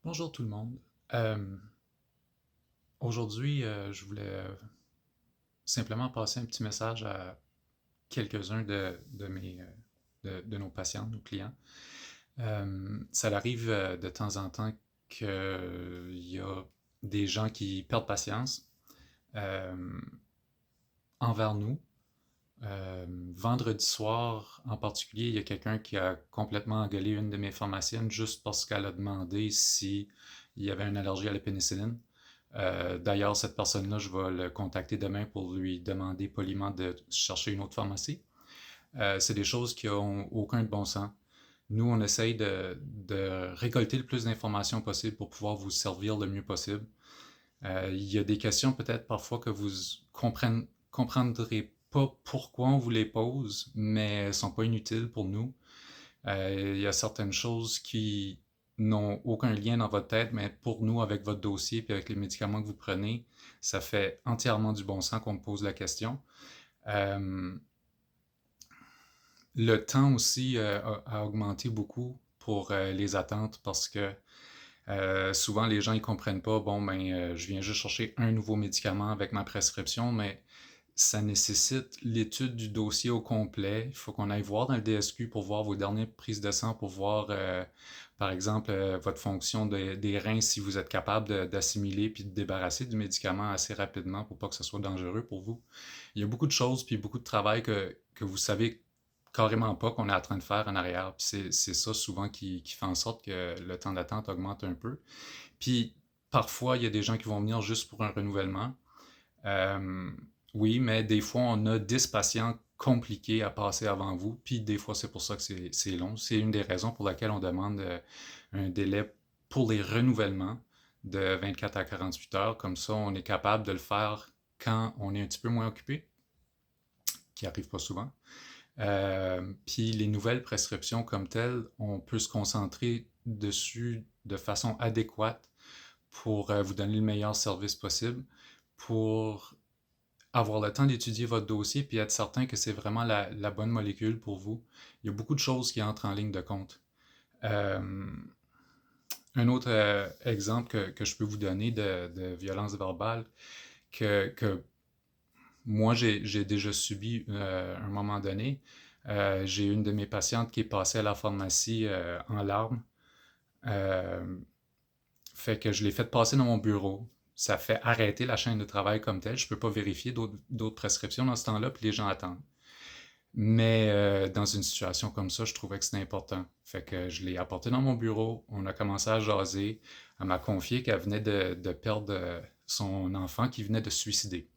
Bonjour tout le monde. Euh, Aujourd'hui, je voulais simplement passer un petit message à quelques-uns de nos patients, nos clients. Ça arrive de temps en temps qu'il y a des gens qui perdent patience euh, envers nous. Vendredi soir, en particulier, il y a quelqu'un qui a complètement engueulé une de mes pharmaciennes juste parce qu'elle a demandé si il y avait une allergie à la pénicilline. D'ailleurs, cette personne-là, je vais le contacter demain pour lui demander poliment de chercher une autre pharmacie. C'est des choses qui n'ont aucun de bon sens. Nous, on essaye de récolter le plus d'informations possible pour pouvoir vous servir le mieux possible. Il y a des questions peut-être parfois que vous comprendrez pas pourquoi on vous les pose, mais elles sont pas inutiles pour nous. Il y a certaines choses qui n'ont aucun lien dans votre tête, mais pour nous, avec votre dossier et avec les médicaments que vous prenez, ça fait entièrement du bon sens qu'on me pose la question. Euh, le temps aussi a augmenté beaucoup pour les attentes parce que souvent les gens ils comprennent pas, bon ben je viens juste chercher un nouveau médicament avec ma prescription, mais ça nécessite l'étude du dossier au complet. Il faut qu'on aille voir dans le DSQ pour voir vos dernières prises de sang, pour voir, par exemple, votre fonction des reins, si vous êtes capable d'assimiler puis de débarrasser du médicament assez rapidement pour pas que ce soit dangereux pour vous. Il y a beaucoup de choses puis beaucoup de travail que vous savez carrément pas qu'on est en train de faire en arrière. Puis c'est ça souvent qui fait en sorte que le temps d'attente augmente un peu. Puis parfois, il y a des gens qui vont venir juste pour un renouvellement. Euh, oui, mais des fois, on a 10 patients compliqués à passer avant vous, puis des fois, c'est pour ça que c'est long. C'est une des raisons pour laquelle on demande un délai pour les renouvellements de 24 à 48 heures. Comme ça, on est capable de le faire quand on est un petit peu moins occupé, qui arrive pas souvent. Puis les nouvelles prescriptions comme telles, on peut se concentrer dessus de façon adéquate pour vous donner le meilleur service possible, pour avoir le temps d'étudier votre dossier puis être certain que c'est vraiment la bonne molécule pour vous. Il y a beaucoup de choses qui entrent en ligne de compte. Euh, un autre exemple que je peux vous donner de violence verbale que moi j'ai déjà subi à un moment donné. J'ai une de mes patientes qui est passée à la pharmacie en larmes. Euh, Fait que je l'ai fait passer dans mon bureau. Ça fait arrêter la chaîne de travail comme telle. Je ne peux pas vérifier d'autres prescriptions dans ce temps-là, puis les gens attendent. Mais dans une situation comme ça, je trouvais que c'était important. Fait que je l'ai apporté dans mon bureau, on a commencé à jaser. Elle m'a confié qu'elle venait de perdre son enfant qui venait de se suicider.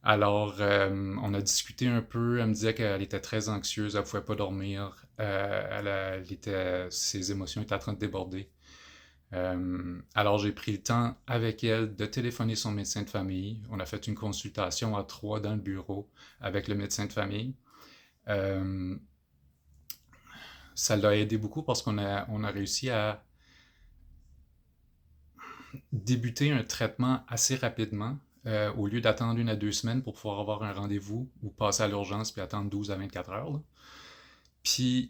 Alors, on a discuté un peu. Elle me disait qu'elle était très anxieuse, elle ne pouvait pas dormir. Ses émotions étaient en train de déborder. Alors, j'ai pris le temps avec elle de téléphoner son médecin de famille. On a fait une consultation à trois dans le bureau avec le médecin de famille. Euh, Ça l'a aidé beaucoup parce qu'on a réussi à débuter un traitement assez rapidement. Au lieu d'attendre 1 à 2 semaines pour pouvoir avoir un rendez-vous ou passer à l'urgence puis attendre 12 à 24 heures. Là. Puis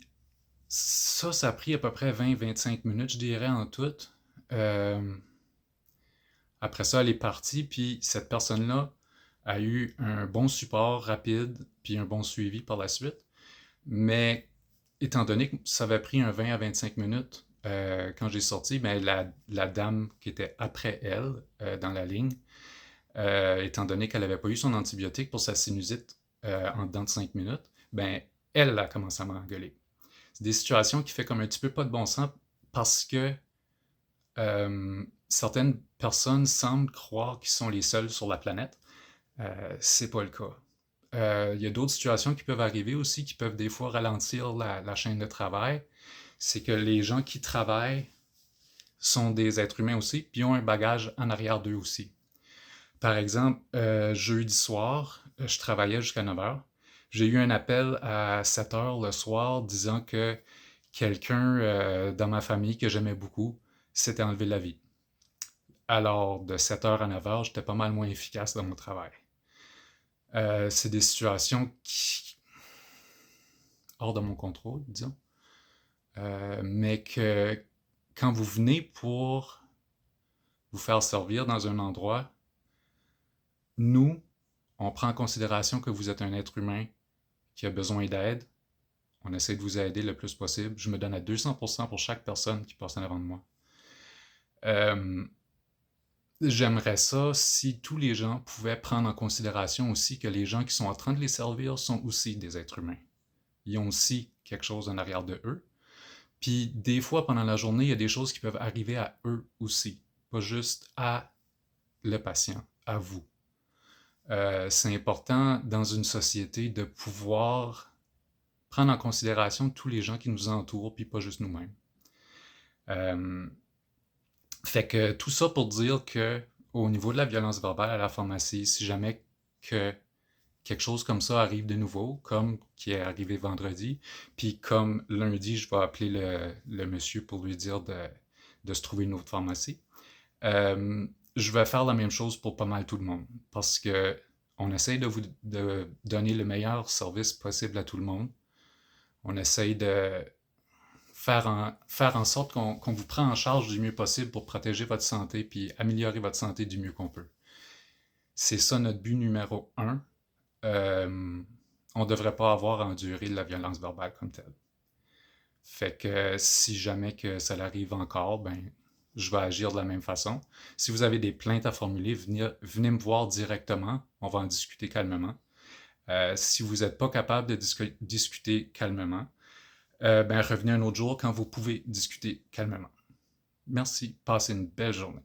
ça a pris à peu près 20-25 minutes, je dirais, en tout. Euh, Après ça, elle est partie, puis cette personne-là a eu un bon support rapide, puis un bon suivi par la suite. Mais étant donné que ça avait pris un 20 à 25 minutes quand j'ai sorti, ben, la dame qui était après elle dans la ligne, étant donné qu'elle n'avait pas eu son antibiotique pour sa sinusite en dedans de 5 minutes, ben, elle a commencé à m'engueuler. C'est des situations qui fait comme un petit peu pas de bon sens parce que certaines personnes semblent croire qu'ils sont les seuls sur la planète. C'est pas le cas. Il y a d'autres situations qui peuvent arriver aussi, qui peuvent des fois ralentir la chaîne de travail. C'est que les gens qui travaillent sont des êtres humains aussi, puis ont un bagage en arrière d'eux aussi. Par exemple, jeudi soir, je travaillais jusqu'à 9 heures. J'ai eu un appel à 7 heures le soir disant que quelqu'un dans ma famille que j'aimais beaucoup s'était enlevé la vie. Alors, de 7 heures à 9 heures, j'étais pas mal moins efficace dans mon travail. C'est des situations qui, hors de mon contrôle, disons, mais que quand vous venez pour vous faire servir dans un endroit, nous, on prend en considération que vous êtes un être humain qui a besoin d'aide. On essaie de vous aider le plus possible. Je me donne à 200% pour chaque personne qui passe en avant de moi. J'aimerais ça si tous les gens pouvaient prendre en considération aussi que les gens qui sont en train de les servir sont aussi des êtres humains. Ils ont aussi quelque chose en arrière de eux. Puis des fois, pendant la journée, il y a des choses qui peuvent arriver à eux aussi, pas juste à le patient, à vous. C'est important dans une société de pouvoir prendre en considération tous les gens qui nous entourent, puis pas juste nous-mêmes. Fait que tout ça pour dire que au niveau de la violence verbale à la pharmacie, si jamais que quelque chose comme ça arrive de nouveau, comme qui est arrivé vendredi, puis comme lundi, je vais appeler le monsieur pour lui dire de se trouver une autre pharmacie, je vais faire la même chose pour pas mal tout le monde, parce que on essaye de donner le meilleur service possible à tout le monde. On essaye de faire en sorte qu'on vous prend en charge du mieux possible pour protéger votre santé puis améliorer votre santé du mieux qu'on peut. C'est ça notre but numéro un. On ne devrait pas avoir à endurer de la violence verbale comme telle. Fait que si jamais que ça l'arrive encore, ben je vais agir de la même façon. Si vous avez des plaintes à formuler, venez me voir directement. On va en discuter calmement. Si vous n'êtes pas capable de discuter calmement, ben revenez un autre jour quand vous pouvez discuter calmement. Merci. Passez une belle journée.